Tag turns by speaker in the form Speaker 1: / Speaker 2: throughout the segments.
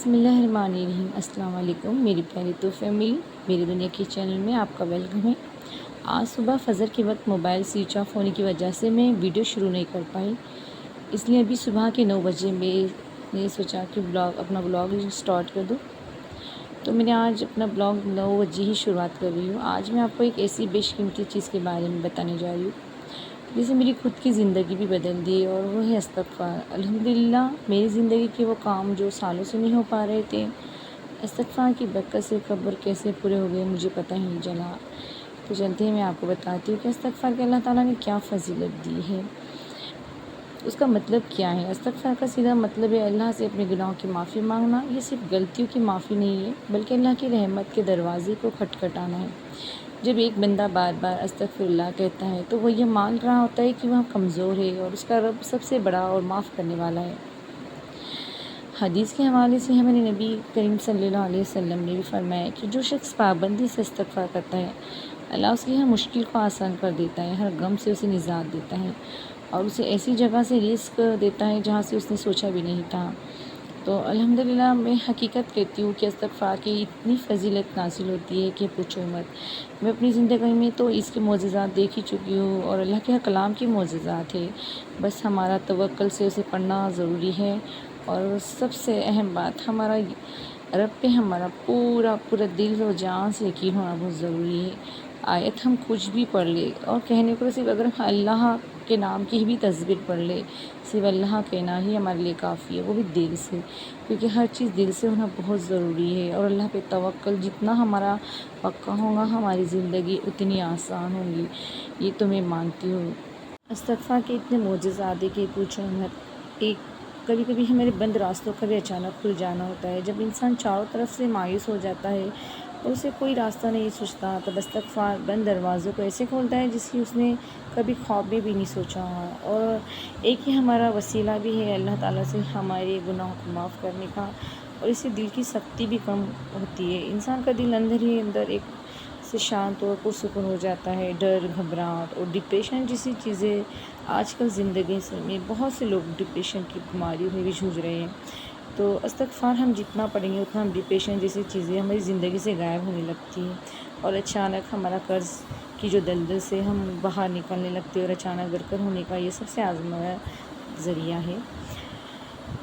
Speaker 1: بسم اللہ الرحمن الرحیم۔ السلام علیکم میری پیاری تو فیملی، میری دنیا کے چینل میں آپ کا ویلکم ہے۔ آج صبح فجر کے وقت موبائل سوئچ آف ہونے کی وجہ سے میں ویڈیو شروع نہیں کر پائی، اس لیے ابھی صبح کے 9 بجے میں نے سوچا کہ اپنا بلاگ سٹارٹ کر دوں۔ تو میں نے آج اپنا بلاگ 9 بجے ہی شروعات کر رہی ہوں۔ آج میں آپ کو ایک ایسی بیش قیمتی چیز کے بارے میں بتانے جا رہی ہوں جسے میری خود کی زندگی بھی بدل دی، اور وہ ہے استغفار۔ الحمدللہ میری زندگی کے وہ کام جو سالوں سے نہیں ہو پا رہے تھے، استغفار کی برکت سے قبر کیسے پورے ہو گئے مجھے پتہ ہی نہیں چلا۔ تو چلتے ہیں میں آپ کو بتاتی ہوں کہ استغفار کے اللہ تعالیٰ نے کیا فضیلت دی ہے، اس کا مطلب کیا ہے۔ استغفار کا سیدھا مطلب ہے اللہ سے اپنے گناہوں کی معافی مانگنا۔ یہ صرف غلطیوں کی معافی نہیں ہے بلکہ اللہ کی رحمت کے دروازے کو کھٹکھٹانا ہے۔ جب ایک بندہ بار بار استغفر اللہ کہتا ہے تو وہ یہ مان رہا ہوتا ہے کہ وہ کمزور ہے اور اس کا رب سب سے بڑا اور معاف کرنے والا ہے۔ حدیث کے حوالے سے ہمارے نبی کریم صلی اللہ علیہ وسلم نے بھی فرمایا کہ جو شخص پابندی سے استغفار کرتا ہے، اللہ اس کی ہر مشکل کو آسان کر دیتا ہے، ہر غم سے اسے نجات دیتا ہے اور اسے ایسی جگہ سے رزق دیتا ہے جہاں سے اس نے سوچا بھی نہیں تھا۔ تو الحمدللہ میں حقیقت کہتی ہوں کہ استغفار کی اتنی فضیلت نازل ہوتی ہے کہ پوچھو مت۔ میں اپنی زندگی میں تو اس کے معجزات دیکھ ہی چکی ہوں، اور اللہ کے کلام کے معجزات ہے، بس ہمارا توکل سے اسے پڑھنا ضروری ہے۔ اور سب سے اہم بات، ہمارا رب پہ ہمارا پورا دل و جان سے یقین ہونا بہت ضروری ہے۔ آیت ہم کچھ بھی پڑھ لے، اور کہنے کو صرف اگر ہم اللہ کے نام کی بھی تصویر پڑھ لے، صرف اللہ کہنا ہی ہمارے لیے کافی ہے، وہ بھی دل سے، کیونکہ ہر چیز دل سے ہونا بہت ضروری ہے۔ اور اللہ پہ توکل جتنا ہمارا پکا ہوگا، ہماری زندگی اتنی آسان ہوگی، یہ تو میں مانتی ہوں۔ استغفار کے اتنے معجزات ہے کہ پوچھو مت۔ کبھی کبھی ہمارے بند راستوں کا بھی اچانک کھل جانا ہوتا ہے۔ جب انسان چاروں طرف سے مایوس ہو جاتا ہے اور اسے کوئی راستہ نہیں سوچتا، تب استغفار بند دروازوں کو ایسے کھولتا ہے جس کی اس نے کبھی خواب میں بھی نہیں سوچا ہوا، اور ایک ہی ہمارا وسیلہ بھی ہے اللہ تعالیٰ سے ہمارے گناہوں کو معاف کرنے کا، اور اس سے دل کی سختی بھی کم ہوتی ہے۔ انسان کا دل اندر ہی اندر ایک سے شانت اور پرسکون ہو جاتا ہے۔ ڈر، گھبراہٹ اور ڈپریشن جیسی چیزیں آج کل زندگی میں بہت سے لوگ ڈپریشن کی بیماریوں میں بھی جھوجھ رہے ہیں۔ تو استغفار ہم جتنا پڑھیں گے اتنا ہم ڈپریشن جیسی چیزیں ہماری زندگی سے غائب ہونے لگتی ہیں، اور اچانک ہمارا قرض کی جو دلدل سے ہم باہر نکلنے لگتے ہیں، اور اچانک برکت ہونے کا یہ سب سے آزمایا ذریعہ ہے۔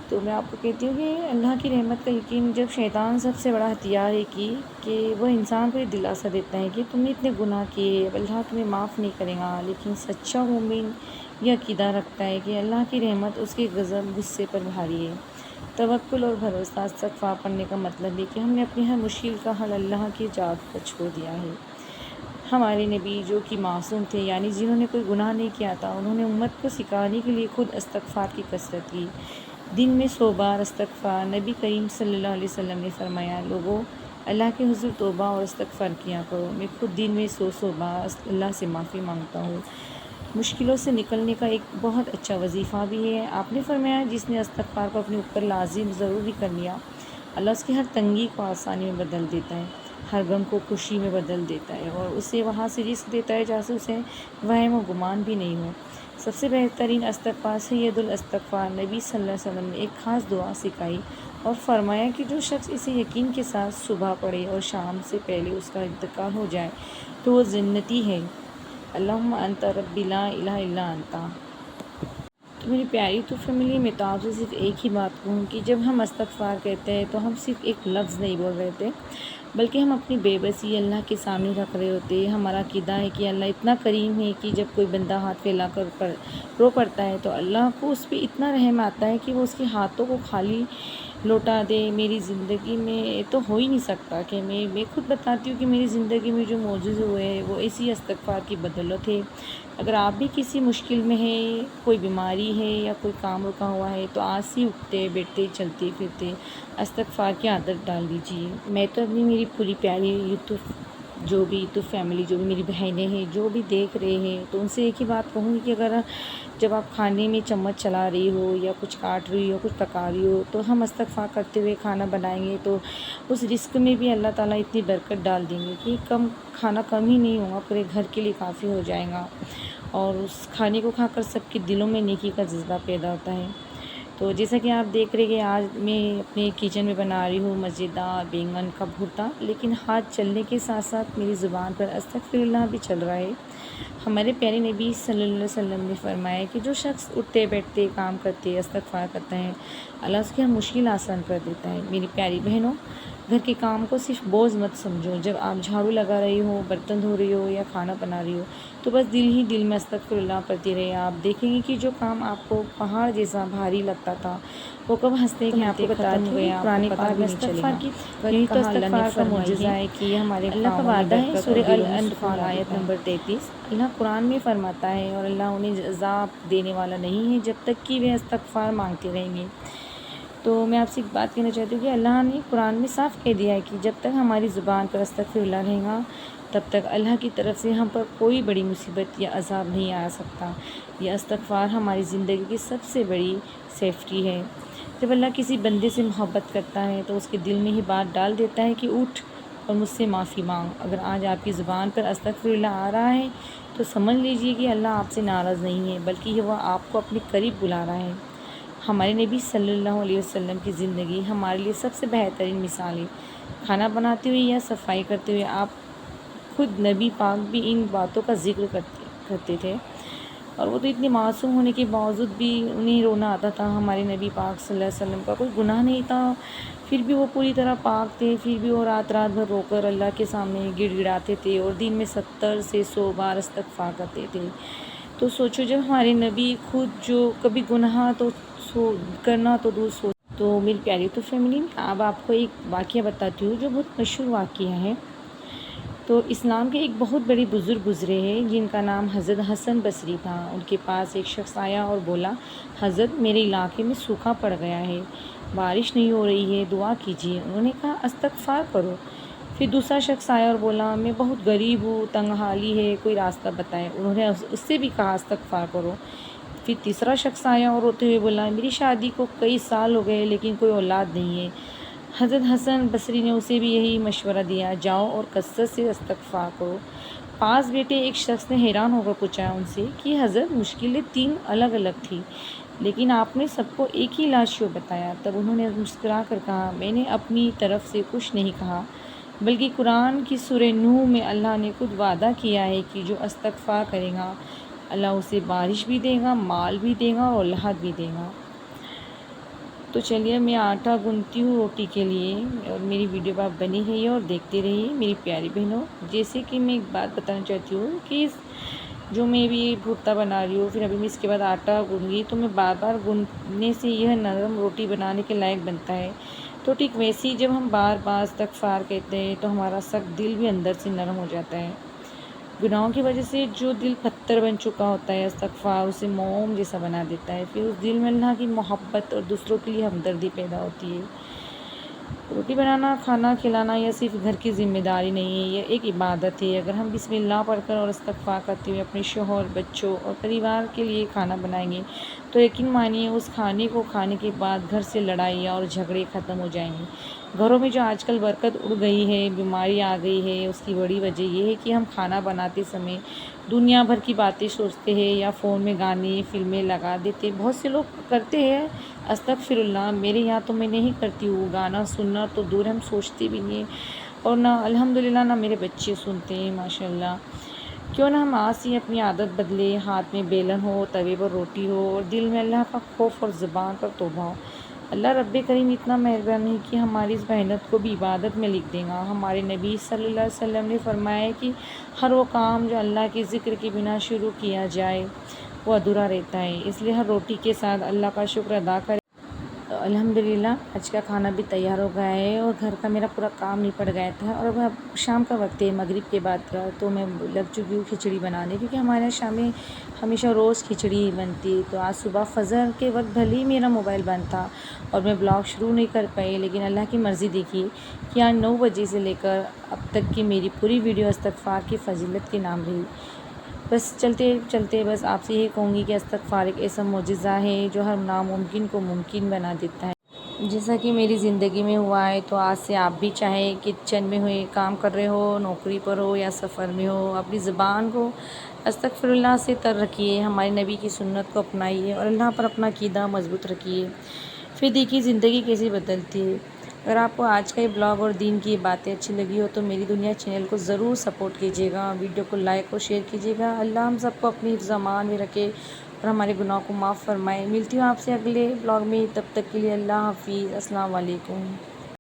Speaker 1: تو میں آپ کو کہتی ہوں کہ اللہ کی رحمت کا یقین، جب شیطان سب سے بڑا ہتھیار ہے کہ وہ انسان کو یہ دلاسا دیتا ہے کہ تم نے اتنے گناہ کیے، اب اللہ تمہیں معاف نہیں کرے گا، لیکن سچا مومن یہ عقیدہ رکھتا ہے کہ اللہ کی رحمت اس کے غضب غصے پر بھاری ہے۔ توکل اور بھروسہ۔ استغفار پڑھنے کا مطلب ہے کہ ہم نے اپنی ہر مشکل کا حل اللہ کی ذات پر چھوڑ دیا ہے۔ ہمارے نبی جو کہ معصوم تھے، یعنی جنہوں نے کوئی گناہ نہیں کیا تھا، انہوں نے امت کو سکھانے کے لیے خود استغفار کی کثرت کی۔ دن میں 100 بار استغفار۔ نبی کریم صلی اللہ علیہ وسلم نے فرمایا، لوگوں اللہ کے حضور توبہ اور استغفار کیا کرو۔ میں خود دن میں 100 بار اللہ سے معافی مانگتا ہوں۔ مشکلوں سے نکلنے کا ایک بہت اچھا وظیفہ بھی ہے۔ آپ نے فرمایا، جس نے استغفار کو اپنے اوپر لازم ضروری کر لیا، اللہ اس کی ہر تنگی کو آسانی میں بدل دیتا ہے، ہر غم کو خوشی میں بدل دیتا ہے، اور اسے وہاں سے رزق دیتا ہے جہاں سے اسے وہم و گمان بھی نہیں ہو۔ سب سے بہترین استغفار سید الاستغفار۔ نبی صلی اللہ علیہ وسلم نے ایک خاص دعا سکھائی اور فرمایا کہ جو شخص اسے یقین کے ساتھ صبح پڑھے اور شام سے پہلے اس کا انتقال ہو جائے تو وہ جنتی ہے۔ اللہم انت ربی لا الہ الا انت۔ تو میری پیاری تو فیملی، میں تو آپ سے صرف ایک ہی بات کہوں کہ جب ہم استغفار کہتے ہیں تو ہم صرف ایک لفظ نہیں بول رہے تھے، بلکہ ہم اپنی بے بسی اللہ کے سامنے رکھ رہے ہوتے ہیں۔ ہمارا عقیدہ ہے کہ اللہ اتنا کریم ہے کہ جب کوئی بندہ ہاتھ پھیلا کر رو پڑتا ہے تو اللہ کو اس پہ اتنا رحم آتا ہے کہ وہ اس کے ہاتھوں کو خالی لوٹا دے۔ میری زندگی میں تو ہو ہی نہیں سکتا کہ میں خود بتاتی ہوں کہ میری زندگی میں جو معجزے ہوئے ہیں وہ اسی استغفار کی بدولت ہے۔ اگر آپ بھی کسی مشکل میں ہیں، کوئی بیماری ہے یا کوئی کام رکا ہوا ہے، تو آج سے اٹھتے بیٹھتے چلتے پھرتے استغفار کی عادت ڈال دیجیے۔ میں تو اپنی میری پوری پیاری یوٹیوب فیملی، جو بھی میری بہنیں ہیں، جو بھی دیکھ رہے ہیں، تو ان سے ایک ہی بات کہوں گی کہ اگر جب آپ کھانے میں چمچ چلا رہی ہو یا کچھ کاٹ رہی ہو، کچھ پکا رہی ہو، تو ہم استغفار کرتے ہوئے کھانا بنائیں گے تو اس رزق میں بھی اللہ تعالیٰ اتنی برکت ڈال دیں گے کہ کھانا کم ہی نہیں ہوگا، پورے گھر کے لیے کافی ہو جائے گا، اور اس کھانے کو کھا کر سب کے دلوں میں نیکی کا جذبہ پیدا ہوتا ہے۔ تو جیسا کہ آپ دیکھ رہے کہ آج میں اپنے کچن میں بنا رہی ہوں مزیدار بیگن کا بھرتا، لیکن ہاتھ چلنے کے ساتھ ساتھ میری زبان پر استغفر اللہ بھی چل رہا ہے۔ ہمارے پیارے نبی صلی اللہ علیہ وسلم نے فرمایا کہ جو شخص اٹھتے بیٹھتے کام کرتے استغفار کرتا ہے، اللہ اس کی ہر مشکل آسان کر دیتا ہے۔ میری پیاری بہنوں، گھر کے کام کو صرف بوجھ مت سمجھو۔ جب آپ جھاڑو لگا رہی ہو، برتن دھو رہی ہو یا کھانا بنا رہی ہو تو بس دل ہی دل میں استغفر اللہ پڑھتی رہے۔ آپ دیکھیں گے کہ جو کام آپ کو پہاڑ جیسا بھاری لگتا تھا وہ کب ہنستے کھیلتے ختم ہو گیا، آپ کو پتہ بھی نہیں چلے گا۔ یہی تو استغفار کا معجزہ ہے کہ ہمارے اللہ کا وعدہ ہے سورہ الانفال آیت نمبر 33۔ اللہ قرآن میں فرماتا ہے اور اللہ انہیں عذاب دینے والا نہیں ہے جب تک کہ وہ استغفار مانگتے رہیں گے۔ تو میں آپ سے ایک بات کہنا چاہتی ہوں کہ اللہ نے قرآن میں صاف کہہ دیا ہے کہ جب تک ہماری زبان پر استغفر اللہ رہے گا تب تک اللہ کی طرف سے ہم پر کوئی بڑی مصیبت یا عذاب نہیں آ سکتا۔ یہ استغفار ہماری زندگی کی سب سے بڑی سیفٹی ہے۔ جب اللہ کسی بندے سے محبت کرتا ہے تو اس کے دل میں ہی بات ڈال دیتا ہے کہ اٹھ اور مجھ سے معافی مانگ۔ اگر آج آپ کی زبان پر استغفر اللہ آ رہا ہے تو سمجھ لیجئے کہ اللہ آپ سے ناراض نہیں ہے بلکہ وہ آپ کو اپنے قریب بلا رہا ہے۔ ہمارے نبی صلی اللہ علیہ وسلم کی زندگی ہمارے لیے سب سے بہترین مثال ہے۔ کھانا بناتے ہوئے یا صفائی کرتے ہوئے آپ خود نبی پاک بھی ان باتوں کا ذکر کرتے تھے، اور وہ تو اتنے معصوم ہونے کے باوجود بھی انہیں رونا آتا تھا۔ ہمارے نبی پاک صلی اللہ علیہ وسلم کا کوئی گناہ نہیں تھا، پھر بھی وہ پوری طرح پاک تھے، پھر بھی وہ رات بھر رو کر اللہ کے سامنے گڑ گڑاتے تھے اور دن میں 70 سے 100 بار استغفار کرتے تھے۔ تو سوچو جب ہمارے نبی خود جو کبھی گناہ تو کرنا تو دور سوچ۔ تو میری پیاری تو فیملی، اب آپ کو ایک واقعہ بتاتی ہوں جو بہت مشہور واقعہ ہے۔ تو اسلام کے ایک بہت بڑے بزرگ گزرے ہیں جن کا نام حضرت حسن بصری تھا۔ ان کے پاس ایک شخص آیا اور بولا، حضرت میرے علاقے میں سوکھا پڑ گیا ہے، بارش نہیں ہو رہی ہے، دعا کیجیے۔ انہوں نے کہا استغفار کرو۔ پھر دوسرا شخص آیا اور بولا، میں بہت غریب ہوں، تنگ حالی ہے، کوئی راستہ بتائیں۔ انہوں نے اس سے بھی کہا استغفار کرو۔ پھر تیسرا شخص آیا اور روتے ہوئے بولا، میری شادی کو کئی سال ہو گئے لیکن کوئی اولاد نہیں ہے۔ حضرت حسن بصری نے اسے بھی یہی مشورہ دیا، جاؤ اور کثرت سے استغفار کرو۔ پاس بیٹھے ایک شخص نے حیران ہو کر پوچھا ان سے کہ حضرت مشکلیں 3 الگ الگ تھیں لیکن آپ نے سب کو ایک ہی علاج کیوں بتایا؟ تب انہوں نے مسکرا کر کہا، میں نے اپنی طرف سے کچھ نہیں کہا بلکہ قرآن کی سورہ نوح میں اللہ نے خود وعدہ کیا ہے کہ جو استغفار کرے گا اللہ اسے بارش بھی دے گا، مال بھی دے گا اور اولاد بھی دے گا۔ تو چلیے میں آٹا گوندھتی ہوں روٹی کے لیے، اور میری ویڈیو پر آپ بنی رہیے اور دیکھتے رہیے میری پیاری بہنوں۔ جیسے کہ میں ایک بات بتانا چاہتی ہوں کہ جو میں بھی بھرتا بنا رہی ہوں، پھر ابھی میں اس کے بعد آٹا گوندھ گی تو میں بار بار گوندھنے سے یہ نرم روٹی بنانے کے لائق بنتا ہے۔ تو ٹھیک ویسے ہی جب ہم بار بار استغفار کہتے ہیں تو ہمارا سخت دل بھی اندر سے نرم ہو جاتا ہے۔ گناہوں کی وجہ سے جو دل پتھر بن چکا ہوتا ہے استغفار اسے موم جیسا بنا دیتا ہے، پھر اس دل میں اللہ کی محبت اور دوسروں کے لیے ہمدردی پیدا ہوتی ہے۔ روٹی بنانا، کھانا کھلانا یہ صرف گھر کی ذمہ داری نہیں ہے، یہ ایک عبادت ہے۔ اگر ہم بسم اللہ پڑھ کر اور استغفار کرتے ہوئے اپنے شوہر، بچوں اور پریوار کے لیے کھانا بنائیں گے تو یقین مانیے اس کھانے کو کھانے کے بعد گھر سے لڑائیاں اور جھگڑے ختم ہو جائیں گے۔ گھروں میں جو آج کل برکت اڑ گئی ہے، بیماری آ گئی ہے، اس کی بڑی وجہ یہ ہے کہ ہم کھانا بناتے سمے دنیا بھر کی باتیں سوچتے ہیں یا فون میں گانے فلمیں لگا دیتے۔ بہت سے لوگ کرتے ہیں استغفر اللہ، میرے یہاں تو میں نہیں کرتی ہوں، گانا سننا تو دور ہم سوچتے بھی نہیں اور نہ الحمدللہ نہ میرے بچے سنتے ہیں ماشاءاللہ۔ کیوں نہ ہم آج سے اپنی عادت بدلے، ہاتھ میں بیلن ہو، توے پر روٹی ہو اور دل میں اللہ کا خوف اور زبان پر توبہ ہو۔ اللہ رب کریم اتنا مہربان ہے کہ ہماری اس محنت کو بھی عبادت میں لکھ دے گا۔ ہمارے نبی صلی اللہ علیہ وسلم نے فرمایا ہے کہ ہر وہ کام جو اللہ کے ذکر کے بنا شروع کیا جائے وہ ادھورا رہتا ہے، اس لیے ہر روٹی کے ساتھ اللہ کا شکر ادا کریں۔ الحمدللہ آج کا کھانا بھی تیار ہو گیا ہے اور گھر کا میرا پورا کام نپٹ گیا تھا، اور اب شام کا وقت ہے مغرب کے بعد کا، تو میں لگ چکی ہوں کھچڑی بنانے، کیونکہ ہمارے یہاں شام میں ہمیشہ روز کھچڑی ہی بنتی ہے۔ تو آج صبح فجر کے وقت بھلے ہی میرا موبائل بند تھا اور میں بلاگ شروع نہیں کر پائی، لیکن اللہ کی مرضی دیکھیے کہ آج 9 بجے سے لے کر اب تک کی میری پوری ویڈیو استغفار کی فضیلت کے نام رہی۔ بس چلتے چلتے بس آپ سے یہ کہوں گی کہ استغفار ایک ایسا معجزہ ہے جو ہر ناممکن کو ممکن بنا دیتا ہے۔ جیسا کہ میری زندگی میں ہوا ہے تو آج سے آپ بھی چاہے کچن میں ہوئے کام کر رہے ہو، نوکری پر ہو یا سفر میں ہو، اپنی زبان کو استغفراللہ سے تر رکھیے، ہمارے نبی کی سنت کو اپنائیے اور اللہ پر اپنا عقیدہ مضبوط رکھیے، پھر دیکھیے زندگی کیسے بدلتی ہے۔ اگر آپ کو آج کا یہ بلاگ اور دین کی باتیں اچھی لگی ہو تو میری دنیا چینل کو ضرور سپورٹ کیجیے گا، ویڈیو کو لائک اور شیئر کیجیے گا۔ اللہ ہم سب کو اپنی حفظ امان میں رکھے اور ہمارے گناہوں کو معاف فرمائے۔ ملتی ہوں آپ سے اگلے بلاگ میں، تب تک کے لیے اللہ حافظ، السلام علیکم۔